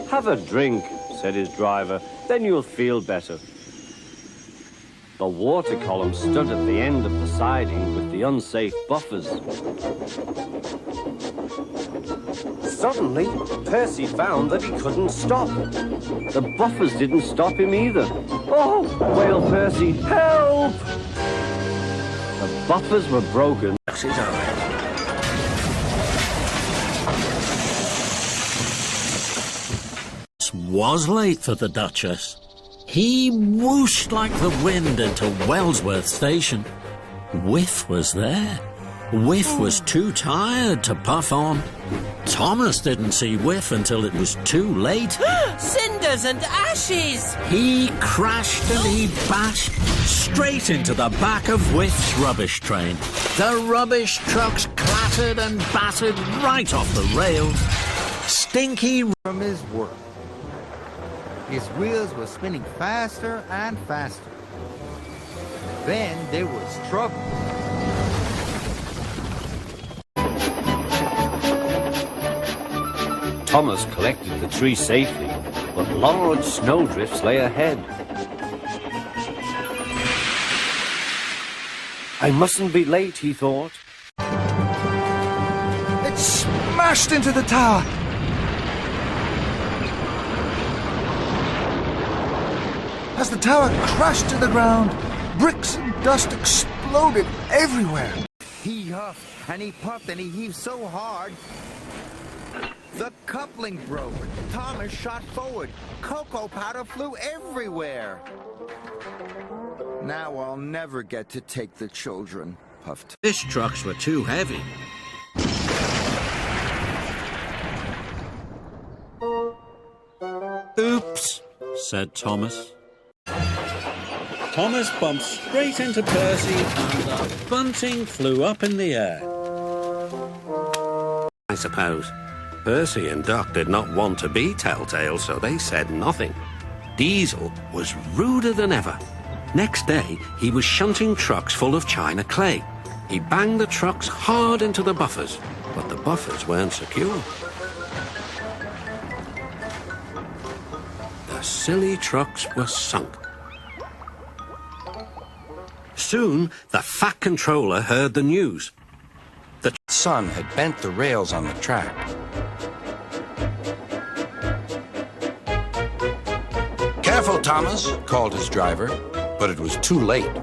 Have a drink, said his driver, then you'll feel better. The water column stood at the end of the siding with the unsafe buffers. Suddenly, Percy found that he couldn't stop. The buffers didn't stop him either. Oh, wailed Percy, help! The buffers were broken. Was late for the Duchess. He whooshed like the wind into Wellsworth Station. Whiff was there. Whiff was too tired to puff on. Thomas didn't see Whiff until it was too late. Cinders and ashes! He crashed and he bashed straight into the back of Whiff's rubbish train. The rubbish trucks clattered and battered right off the rails. Stinky from his work. His wheels were spinning faster and faster. Then there was trouble. Thomas collected the tree safely, but large snowdrifts lay ahead. I mustn't be late, he thought. It smashed into the tower. As the tower crashed to the ground, bricks and dust exploded everywhere. He huffed and he puffed and he heaved so hard, the coupling broke. Thomas shot forward. Cocoa powder flew everywhere. Now I'll never get to take the children, puffed. Fish trucks were too heavy. Oops, said Thomas. Thomas bumped straight into Percy and the bunting flew up in the air. I suppose Percy and Duck did not want to be telltale, so they said nothing. Diesel was ruder than ever. Next day, he was shunting trucks full of china clay. He banged the trucks hard into the buffers, but the buffers weren't secure. The silly trucks were sunk. Soon, the fat controller heard the news. The sun had bent the rails on the track. "Careful, Thomas," called his driver, but it was too late.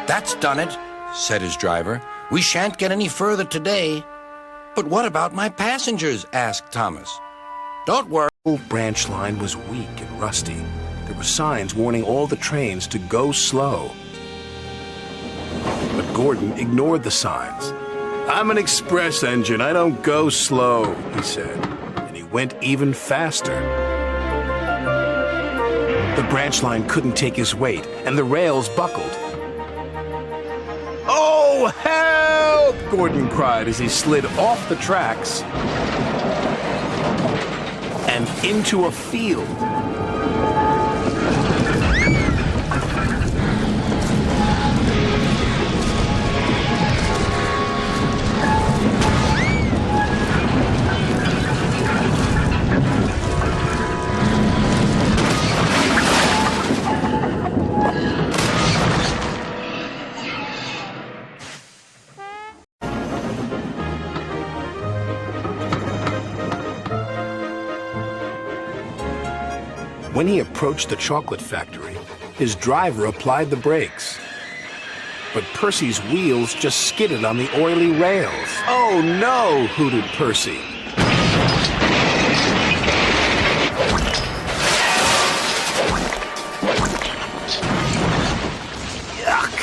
"That's done it," said his driver. "We shan't get any further today." "But what about my passengers?" asked Thomas. "Don't worry." The whole branch line was weak and rusty. There were signs warning all the trains to go slow. But Gordon ignored the signs. "I'm an express engine. I don't go slow," he said. And he went even faster. The branch line couldn't take his weight, and the rails buckled. "Oh, help!" Gordon cried as he slid off the tracks and into a field. When he approached the chocolate factory, his driver applied the brakes. But Percy's wheels just skidded on the oily rails. "Oh no!" hooted Percy. Yuck!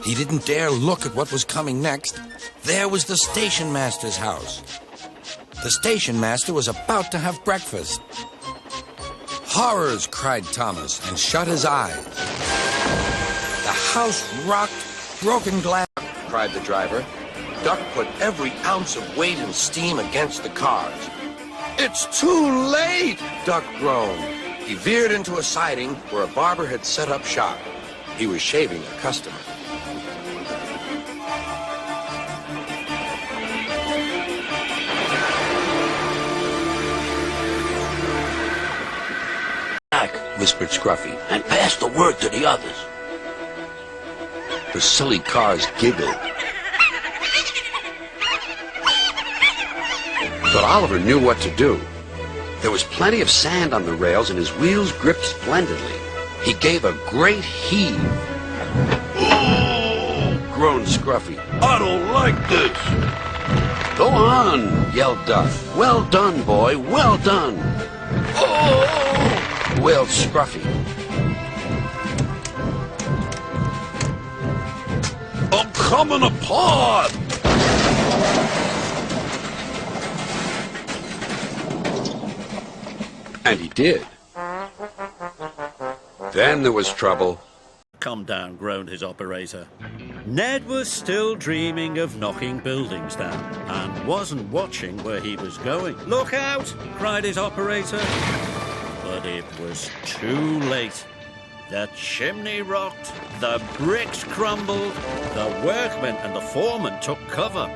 He didn't dare look at what was coming next. There was the station master's house. The station master was about to have breakfast. "Horrors!" cried Thomas, and shut his eyes. The house rocked, broken glass, cried the driver. Duck put every ounce of weight and steam against the cars. "It's too late!" Duck groaned. He veered into a siding where a barber had set up shop. He was shaving a customer. whispered Scruffy. And pass the word to the others. The silly cars giggled. But Oliver knew what to do. There was plenty of sand on the rails and his wheels gripped splendidly. He gave a great heave. Oh, Groaned Scruffy. I don't like this. Go on, yelled Duck. Well done, boy, well done. Oh! Wailed Scruffy. I'm coming apart. And he did. Then there was trouble. Come down, groaned his operator. Ned was still dreaming of knocking buildings down and wasn't watching where he was going. Look out! Cried his operator. But it was too late. The chimney rocked, the bricks crumbled, the workmen and the foreman took cover.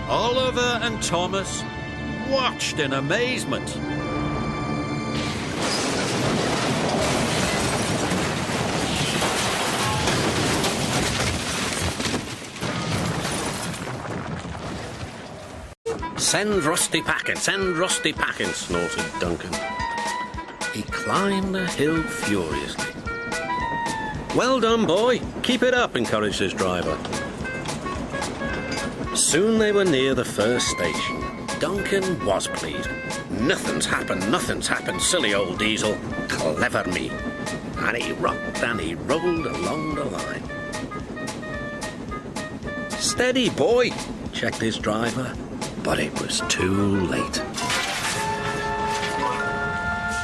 Oliver and Thomas watched in amazement. Send Rusty packing, snorted Duncan. He climbed the hill furiously. Well done, boy. Keep it up, encouraged his driver. Soon they were near the first station. Duncan was pleased. Nothing's happened, silly old diesel. Clever me. And he rocked and he rolled along the line. Steady, boy, checked his driver. But it was too late.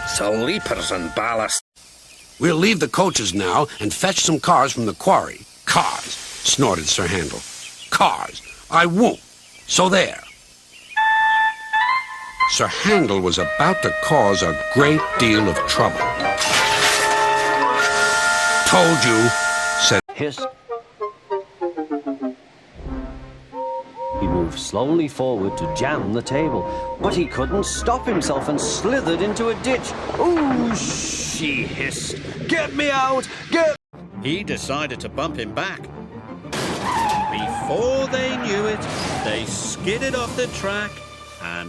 Sleepers and ballast. We'll leave the coaches now and fetch some cars from the quarry. Cars, snorted Sir Handel. Cars. I won't. So there. Sir Handel was about to cause a great deal of trouble. Told you, said Hiss. He moved slowly forward to jam the table, but he couldn't stop himself and slithered into a ditch. Ooh, she hissed. Get me out! Get... He decided to bump him back. Before they knew it, they skidded off the track and